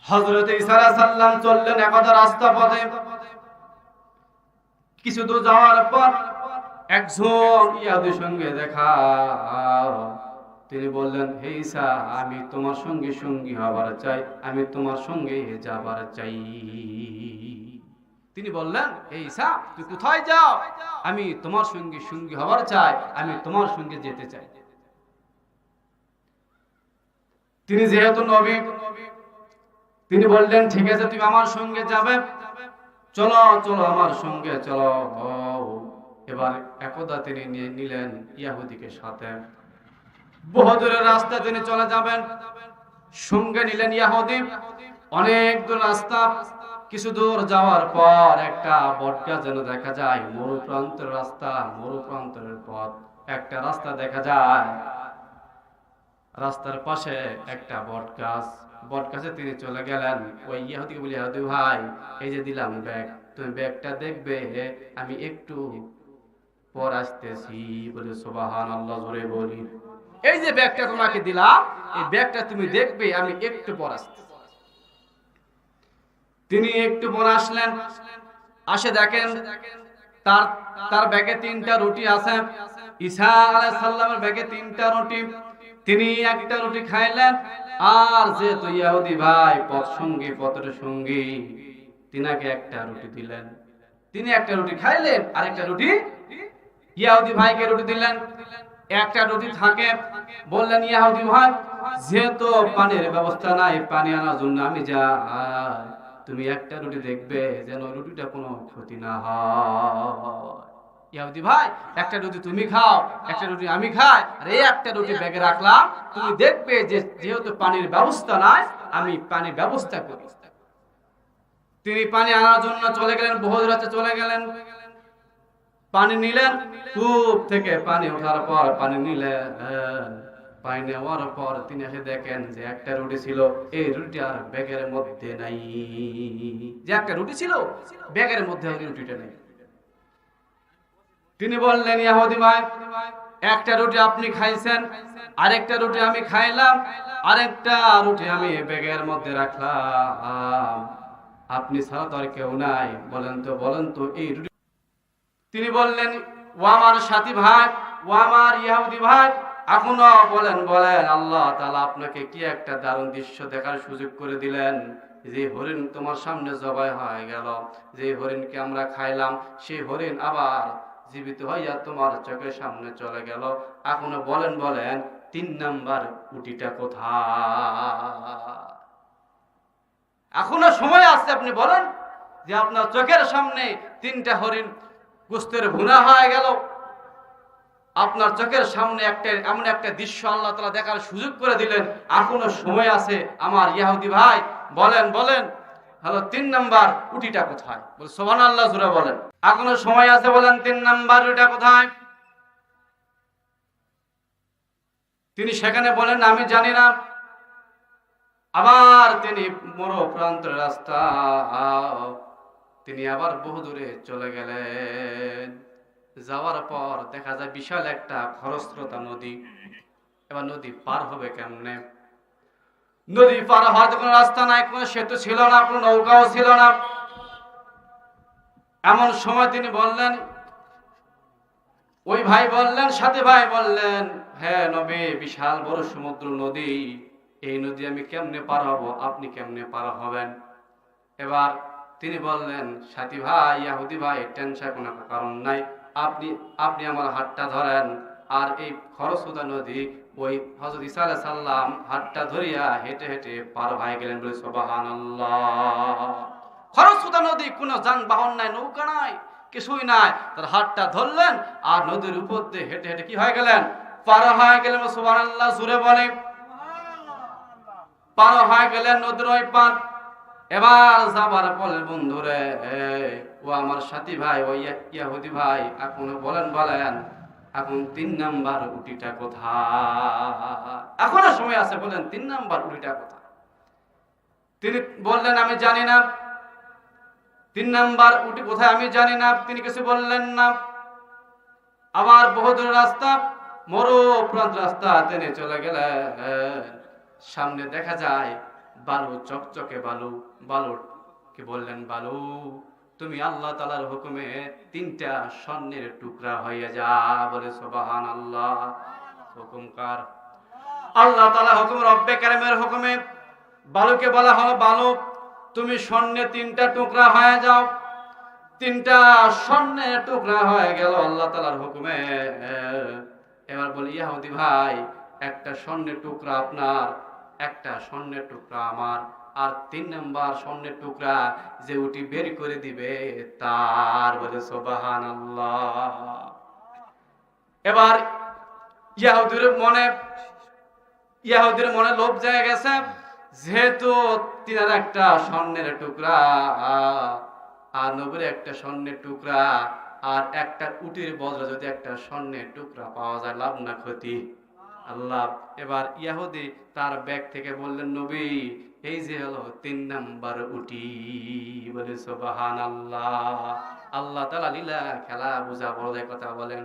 হযরত ঈসা আলাইহিস সালাম চললেন একদা রাস্তা পথে। কিছু দূর যাওয়ার পর একজন ইহুদির সঙ্গে দেখা। তিনি বললেন, হে ঈসা, আমি তোমার সঙ্গে সঙ্গী হবার চাই, আমি তোমার সঙ্গে যাবার চাই। তিনি বললেন, হে ঈসা, তুই কোথায় যাও? আমি তোমার সঙ্গে সঙ্গী হবার চাই, আমি তোমার সঙ্গে যেতে চাই। তিনি যেহেতু নবী, তিনি বললেন, ঠিক আছে, তুমি আমার সঙ্গে যাবে, চলো চলো আমার সঙ্গে চলো। এবার একদা তিনি নিয়ে নিলেন ইহুদিকে সাথে। বহু দূরের রাস্তা তিনি চলে যাবেন, সঙ্গে নিলেন ইহুদি। অনেক দূর রাস্তা, কিছু দূর যাওয়ার পর একটা বটগাছ যেন দেখা যায়। মরু প্রান্তের রাস্তা, মরু প্রান্তের পথ, একটা রাস্তা দেখা যায়। রাস্তার পাশে একটা বটগাছ, বটগাছে তিনি চলে গেলেন। ওই ইহুদিকে বলি, ইহুদি ভাই, এই যে দিলাম ব্যাগ, তুমি ব্যাগটা দেখবে, আমি একটু পর আসতেছি। বলে সুবহানাল্লাহ, জোরে বলি। এই যে ব্যাগটা তোমাকে দিলাম, এই ব্যাগটা তুমি দেখবে, আমি একটু পর আসতেছি। তিনি একটু পর আসলেন, আসে দেখেন তার তার ব্যাগে 3টা রুটি আছে। ঈসা আলাইহিস সালামের ব্যাগে 3টা রুটি। তিনি একটা রুটি খাইলেন, আর যেহেতু ইহুদি ভাই পথ সঙ্গী, পথের সঙ্গী, তিনাকে একটা রুটি দিলেন। তিনি একটা রুটি খাইলেন, আরেকটা রুটি ইহুদি ভাইকে রুটি দিলেন। একটা রুটি থাকে, বললেন, ইহুদি ভাই, যেহেতু পানির ব্যবস্থা নাই, পানি আনার জন্য আমি যাই, তুমি একটা রুটি দেখবে যেন রুটিটা কোনো ক্ষতি না হয়। ইহুদি ভাই, একটা রুটি তুমি খাও, একটা রুটি আমি খাই, আর এই একটা রুটি ব্যাগে রাখলাম, তুমি দেখবে যে যেহেতু পানির ব্যবস্থা নাই, আমি পানির ব্যবস্থা করি। তিনি পানি আনার জন্য চলে গেলেন, বহু দূর চলে গেলেন। পানি নিলেন, কূপ থেকে পানি ওঠার পর পানি নিলেন। পানি নেওয়ার পর তিনি এসে দেখেন যে একটা রুটি ছিল, এই রুটি আর ব্যাগের মধ্যে নাই। যে একটা রুটি ছিল, ব্যাগের মধ্যে ওই রুটিটা নেই। তিনি বললেন, ইহুদি ভাই, একটা রুটি আপনি খাইছেন, আরেকটা রুটি আমি খাইলাম, আরেকটা রুটি আমি ব্যাগের মধ্যে রাখলাম, আপনি ছাড়া তো আর কেউ নাই, বলেন তো এই রুটি। তিনি বললেন, ও আমার সাথী ভাই, ও আমার ইহুদি ভাই, এখনো বলেন আল্লাহ তাআলা আপনাকে কি একটা দারুণ দৃশ্য দেখার সুযোগ করে দিলেন। যে হরিণ তোমার সামনে জবাই হয়ে গেল, যে হরিণকে আমরা খাইলাম, সেই হরিণ আবার জীবিত হইয়া তোমার চোখের সামনে চলে গেল। এখনো বলেন 3 নাম্বার উটিটা কোথায়? এখনো সময় আছে, আপনি বলেন যে আপনার চোখের সামনে 3টা হরিণ গোস্তের ভুনা হয়ে গেল, আপনার চোখের সামনে এমন একটা দৃশ্য আল্লাহ তাআলা দেখার সুযোগ করে দিলেন, এখনো সময় আছে। আমার ইহুদি ভাই, বলেন হলো 3 নাম্বার উটিটা কোথায়? বল সুবহানাল্লাহ, জোরে বলেন। এখনো সময় আছে, বলেন 3 নাম্বার উটিটা কোথায়? তিনি সেখানে বলেন, আমি জানি না। আবার তিনি মরু প্রান্তের রাস্তা, তিনি আবার বহু দূরে চলে গেলেন। যাওয়ার পর দেখা যায় বিশাল একটা খরস্রোতা নদী। এবার নদী পার হবে কেমনে? নদী পার হওয়ার কোনো রাস্তা নাই, কোনো সেতু ছিল না, কোনো নৌকাও ছিল না। এমন সময় তিনি বললেন, ওই ভাই বললেন, সাথী ভাই বললেন, হ্যাঁ নবী, বিশাল বড় সমুদ্র নদী, এই নদী আমি কেমনে পার হব, আপনি কেমনে পার হবেন? এবার তিনি বললেন, সাথী ভাই, ইহুদি ভাই, টেনশন কোনো কারণ নাই, আপনি আমার হাতটা ধরেন। আর এই খরস্রোতা নদী, ওই হযরত ঈসা আলাইহিস সালাম হাতটা ধরিয়া হেঁটে হেঁটে পার হয়ে গেলেন। বলে সুবহানাল্লাহ। খরস্রোতা নদী, কোনো যানবাহন নাই, নৌকা নাই, কিছুই নাই। তার হাতটা ধরলেন আর নদীর উপর দিয়ে হেঁটে হেঁটে কি হয়ে গেলেন? পার হয়ে গেলেন। সুবহানাল্লাহ, জোরে বলে। পার হয়ে গেলেন নদীর ওই পার। এবার যাবার পরে বন্ধুরে, ও আমার সাথী ভাই, ওই ইহুদি ভাই, এখন বলেন এখন 3 নাম্বার উটিটা কোথায়? এখনো সময় আছে, বলেন 3 নাম্বার উটিটা কোথায়? তিনি বললেন, আমি জানি না। 3 নাম্বার উটি কোথায় আমি জানি না। তিনি কিছু বললেন না। আবার বহু দূর রাস্তা, মরু প্রান্ত রাস্তা, তিনি চলে গেলেন। সামনে দেখা যায় বালু, চকচকে বালু। বালুকে বললেন, বালু তুমি আল্লাহ তাআলার হুকুমে 3টা স্বর্ণের টুকরা হয়ে যা। বলে সুবহানাল্লাহ। হুকুম কার? আল্লাহ তাআলা হুকুম, রব্বে কারিমের হুকুমে বালুকে বলা হলো, বালু তুমি স্বর্ণের 3টা টুকরা হয়ে যাও। 3টা স্বর্ণের টুকরা হয়ে গেল আল্লাহ তাআলার হুকুমে। এবার বলি, ইহুদি ভাই, একটা স্বর্ণের টুকরা আপনার, একটা স্বর্ণের টুকরা আমার, আর 3 নাম্বার স্বর্ণের টুকরা যে উটি বের করে দিবে তার। বলে সুবহানাল্লাহ। এবার ইহুদির মনে লোভ জেগে গেছে, যেহেতু তিনার একটা স্বর্ণের টুকরা আর নবীর একটা স্বর্ণের টুকরা, আর একটা উটির বদলে যদি একটা স্বর্ণের টুকরা পাওয়া যায়, লাভ না ক্ষতি? আল্লাহ। এবার ইহুদি তার ব্যাগ থেকে বললেন, নবী এই যে হলো 3 নাম্বার উটি। বলে সুবহানাল্লাহ। আল্লাহ তাআলা লীলা খেলা বুঝা বড় কথা বলেন।